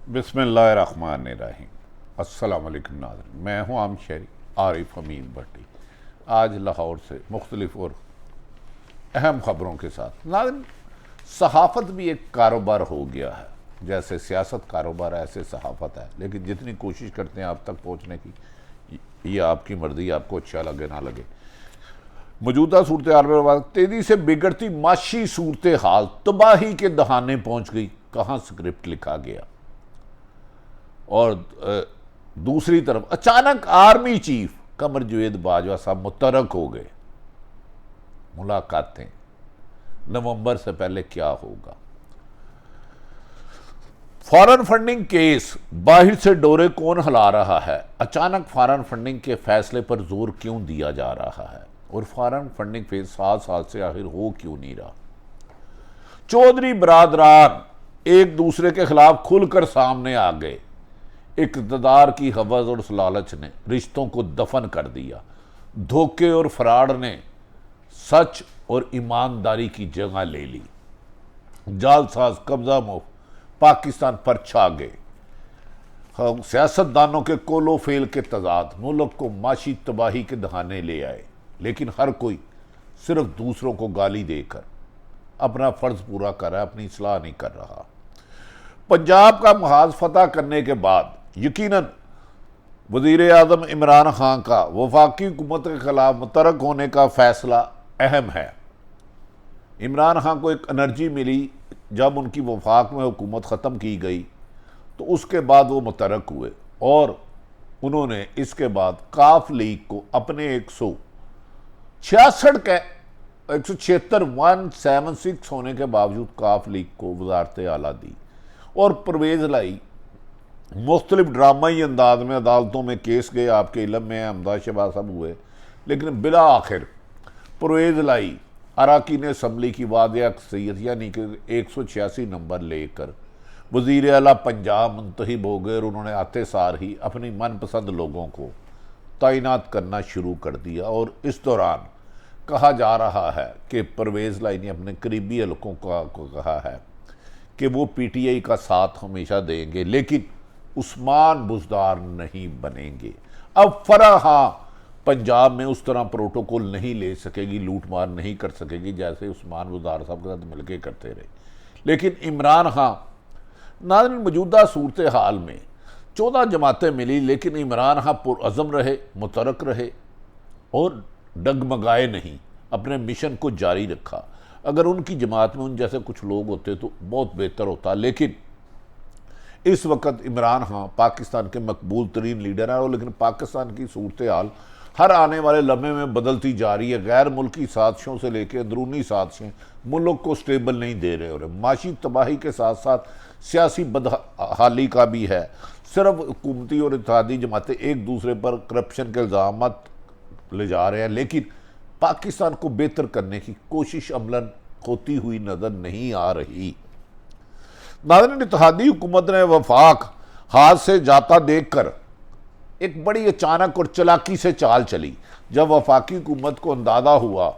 बिस्मिल्लाहिर्रहमानिर्रहीम। अस्सलाम वालेकुम नाज़रीन, मैं हूँ आम शहरी आरिफ हमीद भट्टी। आज लाहौर से मुख्तलिफ और अहम ख़बरों के साथ। नाज़रीन, सहाफ़त भी एक कारोबार हो गया है। जैसे सियासत कारोबार है, ऐसे सहाफ़त है। लेकिन जितनी कोशिश करते हैं आप तक पहुँचने की, ये आपकी मर्ज़ी, आपको अच्छा लगे ना लगे। मौजूदा सूरत हाल में तेज़ी से बिगड़ती माशी सूरत हाल तबाही के दहाने पहुँच गई। कहाँ स्क्रिप्ट लिखा गया। और दूसरी तरफ अचानक आर्मी चीफ कमर जवेद बाजवा साहब मुतरक हो गए। मुलाकातें नवंबर से पहले क्या होगा। फॉरेन फंडिंग केस, बाहर से डोरे कौन हिला रहा है। अचानक फॉरेन फंडिंग के फैसले पर जोर क्यों दिया जा रहा है और फॉरेन फंडिंग फेज 7 साल से आखिर हो क्यों नहीं रहा। चौधरी बरादरान एक दूसरे के खिलाफ खुलकर सामने आ गए। इक़्तिदार की हवस और लालच ने रिश्तों को दफन कर दिया। धोखे और फराड ने सच और ईमानदारी की जगह ले ली। जालसाज कब्जा मुफ्त पाकिस्तान पर छा गए। सियासतदानों के कोलो फेल के तजाद मुल्क को माशी तबाही के दहाने ले आए। लेकिन हर कोई सिर्फ दूसरों को गाली देकर अपना फर्ज पूरा कर रहा है, अपनी इस्लाह नहीं कर रहा। पंजाब का महाज फतह करने के बाद यकीनन वज़ीर आज़म इमरान खान का वफाकी हुकूमत के खिलाफ मुतरक होने का फैसला अहम है। इमरान खान को एक एनर्जी मिली जब उनकी वफाक में हुकूमत ख़त्म की गई, तो उसके बाद वो मुतरक हुए और उन्होंने इसके बाद काफ लीग को अपने 166 के 176 176 होने के बावजूद काफ लीग को वजारत आला दी। और परवेज़ लाई मुख्तलिफ ड्रामाई अंदाज में अदालतों में केस गए। आपके इलम में हमदा शहबाज साहब हुए, लेकिन बिला आखिर परवेज़ लाई अरकान असम्बली की वादिया अक्सरियत यानी कि 186 नंबर लेकर वज़ीर आला पंजाब मुंतखब हो गए और उन्होंने आते सार ही अपनी मनपसंद लोगों को तैनात करना शुरू कर दिया। और इस दौरान कहा जा रहा है कि परवेज़ लाई ने अपने करीबी हलकों को कहा है कि वो PTI का साथ हमेशा देंगे, लेकिन उस्मान बुज़दार नहीं बनेंगे। अब फराह पंजाब में उस तरह प्रोटोकॉल नहीं ले सकेगी, लूट मार नहीं कर सकेगी जैसे उस्मान बुज़दार साहब के साथ मिलकर करते रहे। लेकिन इमरान खान, नाज़रीन, मौजूदा सूरत हाल में 14 जमातें मिली, लेकिन इमरान खान पुरअज़म रहे, मुतरक रहे और डगमगाए नहीं, अपने मिशन को जारी रखा। अगर उनकी जमात में उन जैसे कुछ लोग होते तो बहुत बेहतर होता। लेकिन इस वक्त इमरान खान पाकिस्तान के मकबूल तरीन लीडर हैं, और लेकिन पाकिस्तान की सूरत हाल हर आने वाले लम्हे में बदलती जा रही है। गैर मुल्की साजिशों से लेकर अंदरूनी साजिशें मुल्क को स्टेबल नहीं दे रहे। और माशी तबाही के साथ साथ सियासी बदहाली का भी है। सिर्फ हुकूमती और इत्तेहादी जमातें एक दूसरे पर करप्शन के इल्ज़ाम ले जा रहे हैं, लेकिन पाकिस्तान को बेहतर करने की कोशिश अमलन होती हुई नजर नहीं आ रही। नाज़रीन, इत्तेहादी हुकूमत ने वफाक हाथ से जाता देखकर एक बड़ी अचानक और चालाकी से चाल चली। जब वफाकी हुकूमत को अंदाजा हुआ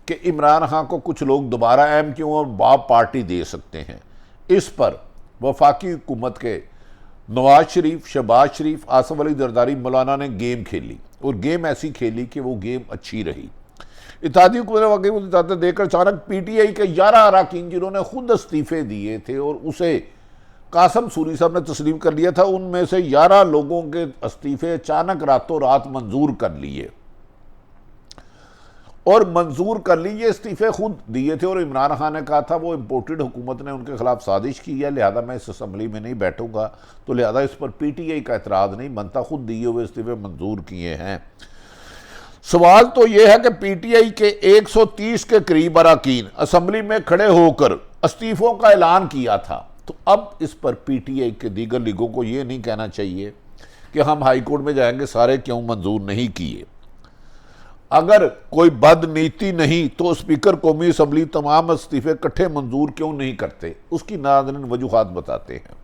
कि इमरान खान को कुछ लोग दोबारा MQ और बाप पार्टी दे सकते हैं, इस पर वफाकी हुकूमत के नवाज शरीफ, शहबाज शरीफ, आसफ अली जरदारी, मौलाना ने गेम खेली और गेम ऐसी खेली कि वो गेम अच्छी रही। इत्तेहादी हुकूमत देकर अचानक PTI के 11 अरकान जिन्होंने खुद इस्तीफे दिए थे और उसे कासम सूरी साहब ने तस्लीम कर लिया था, उनमें से 11 लोगों के इस्तीफे अचानक रातों रात मंजूर कर लिए और मंजूर कर लिए इस्तीफे खुद दिए थे। और इमरान खान ने कहा था वो इम्पोर्टेड हुकूमत ने उनके खिलाफ साजिश की है, लिहाजा मैं इस असम्बली में नहीं बैठूंगा, तो लिहाजा इस पर PTI का एतराज़ नहीं बनता, खुद दिए हुए इस्तीफे मंजूर किए हैं। सवाल तो यह है कि PTI के 130 के करीब अरकान असम्बली में खड़े होकर इस्तीफों का ऐलान किया था, तो अब इस पर PTI के दीगर लीगों को यह नहीं कहना चाहिए कि हम हाई कोर्ट में जाएंगे, सारे क्यों मंजूर नहीं किए। अगर कोई बदनीति नहीं तो स्पीकर कौमी असम्बली तमाम इस्तीफे इकट्ठे मंजूर क्यों नहीं करते, उसकी नाज़रीन वजूहात बताते हैं।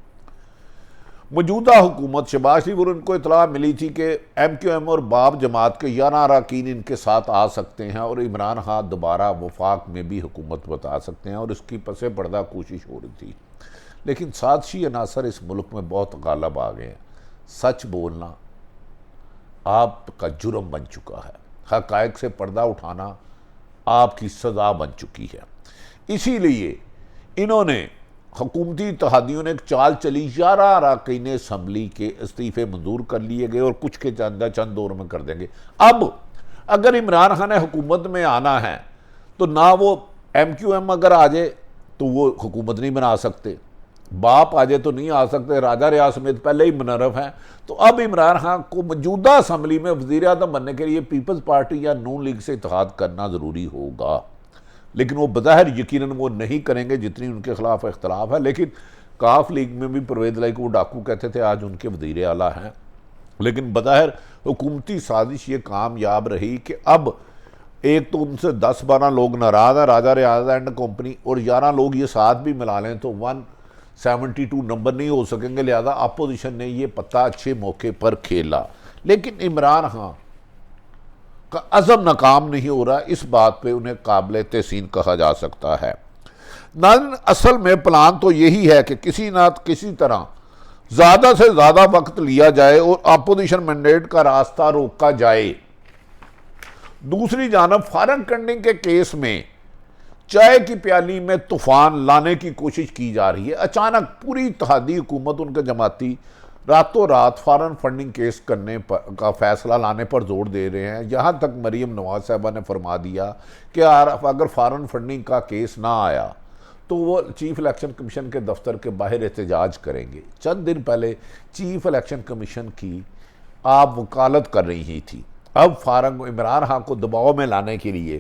मौजूदा हुकूमत शहबाज शरीफ और उनको इतला मिली थी कि MQM और बाप जमात के 11 अरकान इनके साथ आ सकते हैं और इमरान खान दोबारा वफाक में भी हुकूमत बता सकते हैं, और इसकी पसे पर्दा कोशिश हो रही थी। लेकिन साजिशी अनासर इस मुल्क में बहुत गालब आ गए हैं। सच बोलना आपका जुर्म बन चुका है, हक़ाइक़ से पर्दा उठाना आपकी सज़ा बन चुकी है। इसीलिए इन्होंने हुकूमती इत्तेहादियों ने एक चाल चली, 11 अरकान असम्बली के इस्तीफ़े मंजूर कर लिए गए और कुछ के चंद दौर में कर देंगे। अब अगर इमरान खान ने हुकूमत में आना है तो ना वो MQM अगर आ जाए तो वो हुकूमत नहीं बना सकते, बाप आ जाए तो नहीं आ सकते, राजा रियाज समेत पहले ही मुनर्रफ हैं। तो अब इमरान खान को मौजूदा असम्बली में वज़ीर आज़म बनने के लिए पीपल्स पार्टी या नून लीग से इत्तेहाद करना ज़रूरी होगा। लेकिन वो बज़ाहिर यकीनन वो नहीं करेंगे, जितनी उनके खिलाफ इख्तलाफ है। लेकिन काफ लीग में भी परवेज़ लाई को वो डाकू कहते थे, आज उनके वज़ीर आला हैं। लेकिन बज़ाहिर हुकूमती साजिश ये कामयाब रही कि अब एक तो उनसे 10-12 लोग नाराज़ हैं, राजा रियाज एंड कंपनी, और 11 लोग ये साथ भी मिला लें तो 172 नंबर नहीं हो सकेंगे। लिहाजा अपोजिशन ने ये पत्ता अच्छे मौके पर खेला। लेकिन इमरान खान का अज़म नाकाम नहीं हो रहा, इस बात पे उन्हें काबिल तहसीन कहा जा सकता है। नाज़रीन, असल में प्लान तो यही है कि किसी ना किसी तरह ज़्यादा से ज़्यादा वक्त लिया जाए और अपोजिशन मैंडेट का रास्ता रोका जाए। दूसरी जानब फॉरेन फंडिंग के केस में चाय की प्याली में तूफान लाने की कोशिश की जा रही है। अचानक पूरी इत्तेहादी हुकूमत, उनके जमाती रातों रात फॉरेन फंडिंग केस करने का फैसला लाने पर जोर दे रहे हैं। यहाँ तक मरीम नवाज साहबा ने फरमा दिया कि अगर फॉरेन फंडिंग का केस ना आया तो वो चीफ इलेक्शन कमीशन के दफ्तर के बाहर एहतजाज करेंगे। चंद दिन पहले चीफ इलेक्शन कमीशन की आप वकालत कर रही थी। अब इमरान खान को दबाव में लाने के लिए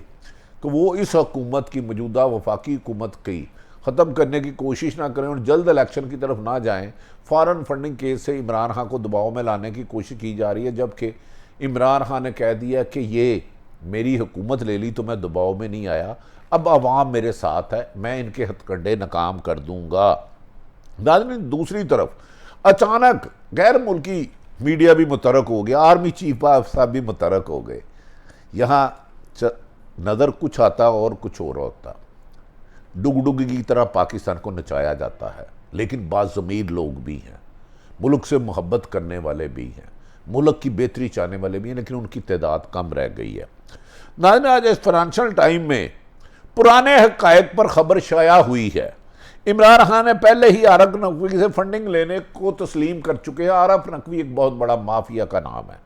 कि वो इस हुकूमत की, मौजूदा वफाकी हुकूमत की ख़त्म करने की कोशिश ना करें और जल्द इलेक्शन की तरफ ना जाएं, फॉरेन फंडिंग केस से इमरान खान को दबाव में लाने की कोशिश की जा रही है। जबकि इमरान खान ने कह दिया कि ये मेरी हुकूमत ले ली तो मैं दबाव में नहीं आया, अब अवाम मेरे साथ है, मैं इनके हथकंडे नाकाम कर दूंगा। नाज़रीन, दूसरी तरफ अचानक गैर मुल्की मीडिया भी मुतरक हो गया, आर्मी चीफ साहब भी मुतरक हो गए। यहाँ नज़र कुछ आता और कुछ और होता। डुगडुगी की तरह पाकिस्तान को नचाया जाता है, लेकिन बाज़मीर लोग भी हैं, मुल्क से मोहब्बत करने वाले भी हैं, मुल्क की बेहतरी चाहने वाले भी हैं, लेकिन उनकी तादाद कम रह गई है। नाज़रीन, आज इस फाइनेंशियल टाइम में पुराने हक़ाइक़ पर खबर शाया हुई है। इमरान खान ने पहले ही आरफ नकवी से फंडिंग लेने को तस्लीम कर चुके हैं। आरफ नकवी एक बहुत बड़ा माफिया का नाम है,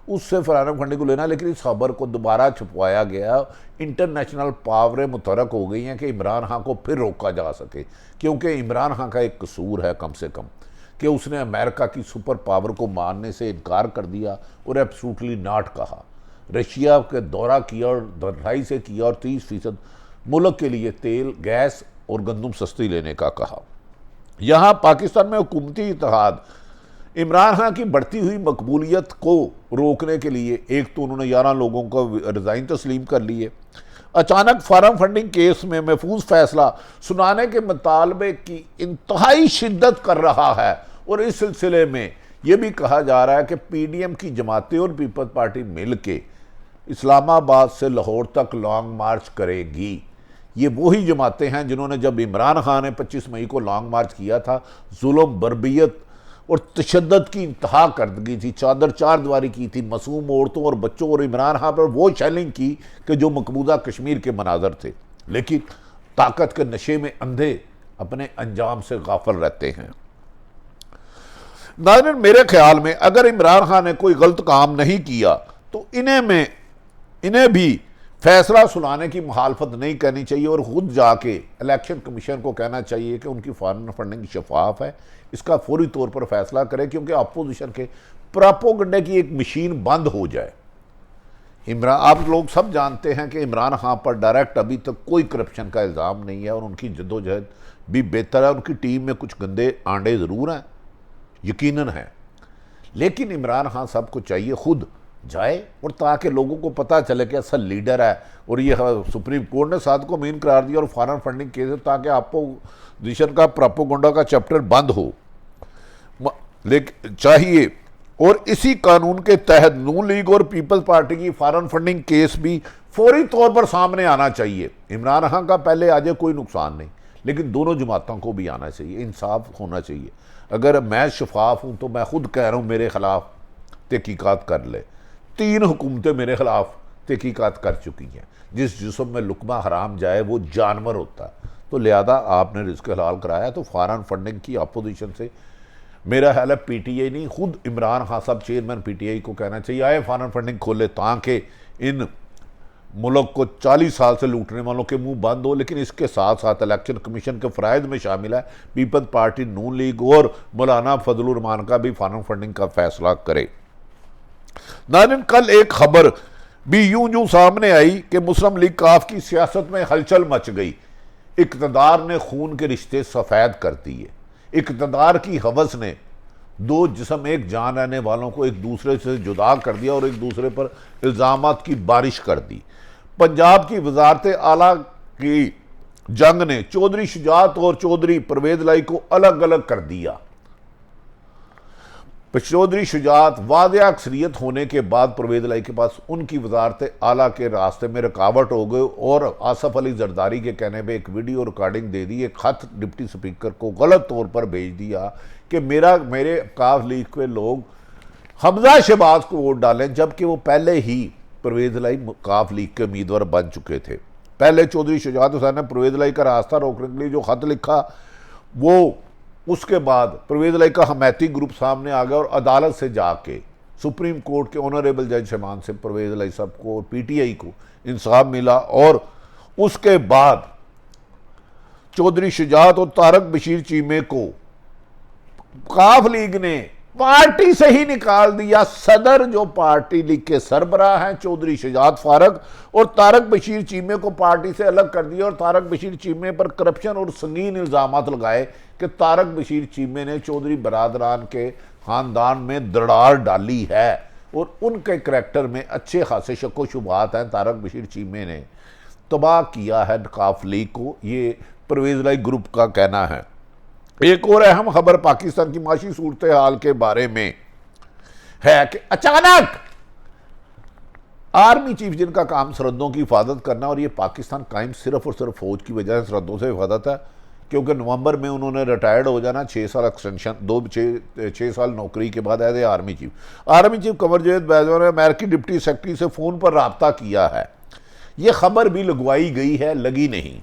उससे फॉरेन फंडिंग को लेना। लेकिन इस खबर को दोबारा छुपवाया गया। इंटरनेशनल पावरें मुतरक हो गई हैं कि इमरान खान को फिर रोका जा सके, क्योंकि इमरान खान का एक कसूर है कम से कम कि उसने अमेरिका की सुपर पावर को मानने से इनकार कर दिया और एब्सोल्युटली नॉट कहा। रशिया के दौरा किया और 2.5 से किया और 30% मुल्क के लिए तेल, गैस और गंदम सस्ती लेने का कहा। यहाँ पाकिस्तान में हुकूमती इत्तेहाद इमरान खान की बढ़ती हुई मकबूलियत को रोकने के लिए एक तो उन्होंने 11 लोगों को रिज़ाइन तस्लीम कर लिए। अचानक फॉरेन फंडिंग केस में महफूज फैसला सुनाने के मुतालबे की इंतहाई शिद्दत कर रहा है और इस सिलसिले में यह भी कहा जा रहा है कि PDM की जमातें और पीपल्स पार्टी मिल के इस्लामाबाद से लाहौर तक लॉन्ग मार्च करेगी। ये वही जमातें हैं जिन्होंने जब इमरान खान ने 25 मई को लॉन्ग मार्च किया था, जुल्म, बर्बियत और तशद्दुद की इंतहा कर दी थी, चादर चार दीवारी की थी, मासूम औरतों और बच्चों और इमरान खान पर वो शेलिंग की कि जो मकबूजा कश्मीर के मनाजर थे। लेकिन ताकत के नशे में अंधे अपने अंजाम से गाफिल रहते हैं। नाज़रीन, मेरे ख्याल में अगर इमरान खान ने कोई गलत काम नहीं किया तो इन्हें भी फैसला सुनाने की मुखालफत नहीं करनी चाहिए और ख़ुद जाके इलेक्शन कमीशन को कहना चाहिए कि उनकी फॉरेन फंडिंग शफाफ है, इसका फौरी तौर पर फैसला करें, क्योंकि अपोजिशन के प्रोपेगेंडा की एक मशीन बंद हो जाए। आप लोग सब जानते हैं कि इमरान खान पर डायरेक्ट अभी तक कोई करप्शन का इल्ज़ाम नहीं है और उनकी जद्दोजहद भी बेहतर है। उनकी टीम में कुछ गंदे आंडे ज़रूर हैं, यकीनन है, लेकिन इमरान खान साहब को चाहिए खुद जाए और ताकि लोगों को पता चले कि असल लीडर है। और ये सुप्रीम कोर्ट ने 7 को मीन करार दिया और फॉरेन फंडिंग केस, ताकि अपोजिशन का प्रोपेगेंडा का चैप्टर बंद हो लेकिन चाहिए। और इसी कानून के तहत नून लीग और पीपल्स पार्टी की फॉरेन फंडिंग केस भी फौरी तौर पर सामने आना चाहिए। इमरान खान का पहले आ जाए कोई नुकसान नहीं, लेकिन दोनों जमातों को भी आना चाहिए, इंसाफ होना चाहिए। अगर मैं शफाफ हूँ तो मैं खुद कह रहा हूँ मेरे खिलाफ तहकीकात कर ले। 3 हुकूमतें मेरे खिलाफ तहकीकात कर चुकी हैं। जिस जिस्म में लुकमा हराम जाए वो जानवर होता है। तो लिहाजा आपने रिस्क हलाल कराया तो फॉरेन फंडिंग की अपोजिशन से मेरा ख्याल है पीटीआई नहीं, खुद इमरान खान साहब चेयरमैन पीटीआई को कहना चाहिए आए फॉरेन फंडिंग खोले ताकि इन मुल्क को 40 साल से लूटने वालों के मुंह बंद हो। लेकिन इसके साथ साथ इलेक्शन कमीशन के फ़राइज़ में शामिल है पीपल्स पार्टी नून लीग और मौलाना फजलुर रहमान का भी फॉरेन फंडिंग का फैसला करे। नाज़रीन, कल एक खबर भी यूं सामने आई कि मुस्लिम लीग काफ की सियासत में हलचल मच गई। इक़्तिदार ने खून के रिश्ते सफ़ेद कर दिए। इक़्तिदार की हवस ने 2 जिस्म एक जान रहने वालों को एक दूसरे से जुदा कर दिया और एक दूसरे पर इल्ज़ामात की बारिश कर दी। पंजाब की वजारत आला की जंग ने चौधरी शुजात और चौधरी परवेज लाई को अलग अलग कर दिया। चौधरी शुजात वाज़ेह अक्सरियत होने के बाद परवेज लाई के पास उनकी वजारत आला के रास्ते में रुकावट हो गई और आसफ अली जरदारी के कहने पर एक वीडियो रिकॉर्डिंग दे दी, एक खत डिप्टी स्पीकर को गलत तौर पर भेज दिया कि मेरे काफ लीग के लोग हमजा शहबाज को वोट डालें, जबकि वो पहले ही परवेज लाई काफ लीग के उम्मीदवार बन चुके थे। पहले चौधरी शुजात हुसैन ने परवेज लाई का रास्ता रोकने के लिए जो खत लिखा, वो उसके बाद परवेज लाई का हमायती ग्रुप सामने आ गया और अदालत से जाके सुप्रीम कोर्ट के ऑनरेबल जज शहमान से परवेज लाई साहब को और पीटीआई को इंसाफ मिला। और उसके बाद चौधरी शुजात और तारक बशीर चीमे को काफ लीग ने पार्टी से ही निकाल दिया। सदर जो पार्टी लीग के सरबराह हैं चौधरी शुजात फारक और तारक बशीर चीमे को पार्टी से अलग कर दिया और तारक बशीर चीमे पर करप्शन और संगीन इल्जामात लगाए कि तारक बशीर चीमे ने चौधरी बरादरान के खानदान में दरार डाली है और उनके करैक्टर में अच्छे खासे शक व शुबहात हैं। तारक बशीर चीमे ने तबाह किया है काफ लीग को, ये परवेज लाई ग्रुप का कहना है। एक और अहम खबर पाकिस्तान की माशी सूरत हाल के बारे में है कि अचानक आर्मी चीफ, जिनका काम सरहदों की हिफाजत करना, और ये पाकिस्तान कायम सिर्फ और सिर्फ फौज की वजह से सरहदों से हिफाजत है, क्योंकि नवंबर में उन्होंने रिटायर्ड हो जाना, 6 साल एक्सटेंशन, 6 साल नौकरी के बाद as army chief Qamar Javed बैजवा ने अमेरिकी डिप्टी सेक्रेटरी से फ़ोन पर रब्ता किया है। यह खबर भी लगवाई गई है, लगी नहीं।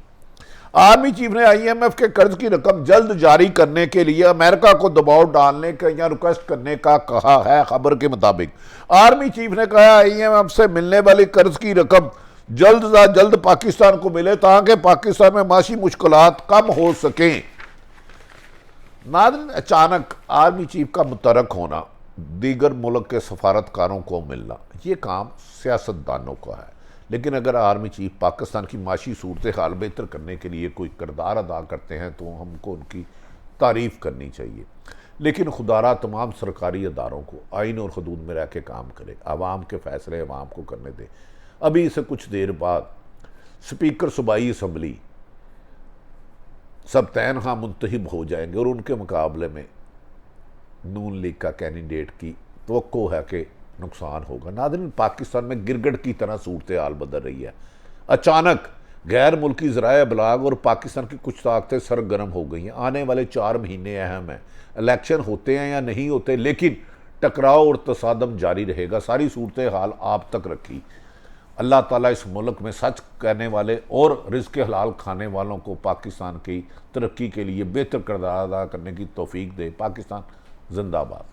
आर्मी चीफ ने IMF के कर्ज की रकम जल्द जारी करने के लिए अमेरिका को दबाव डालने का या रिक्वेस्ट करने का कहा है। खबर के मुताबिक आर्मी चीफ ने कहा IMF से मिलने वाली कर्ज की रकम जल्द से जल्द पाकिस्तान को मिले ताकि पाकिस्तान में माशी मुश्किलात कम हो सकें। नाज़रीन, अचानक आर्मी चीफ का मुतरक होना, दीगर मुल्क के सफारतकारों को मिलना, ये काम सियासतदानों का है। लेकिन अगर आर्मी चीफ पाकिस्तान की माशी सूरत हाल बेहतर करने के लिए कोई किरदार अदा करते हैं तो हमको उनकी तारीफ़ करनी चाहिए। लेकिन खुदारा तमाम सरकारी अदारों को आइन और हदूद में रह के काम करे, आवाम के फैसले आवाम को करने दे। अभी से कुछ देर बाद स्पीकर सूबाई असम्बली सबतैन खां मुंतखब हो जाएंगे और उनके मुकाबले में नून लीग का कैंडिडेट की तवक्को है कि नुकसान होगा। नाज़रीन, पाकिस्तान में गिरगट की तरह सूरत हाल बदल रही है। अचानक गैर मुल्की ज़राए अबलाग और पाकिस्तान की कुछ ताकतें सरगर्म हो गई हैं। आने वाले 4 महीने अहम हैं। इलेक्शन होते हैं या नहीं होते, लेकिन टकराव और तसादम जारी रहेगा। सारी सूरत हाल आप तक रखी। अल्लाह ताला इस मुल्क में सच कहने वाले और रिज़्क़ हलाल खाने वालों को पाकिस्तान की तरक्की के लिए बेहतर किरदार अदा करने की तौफीक दे। पाकिस्तान जिंदाबाद।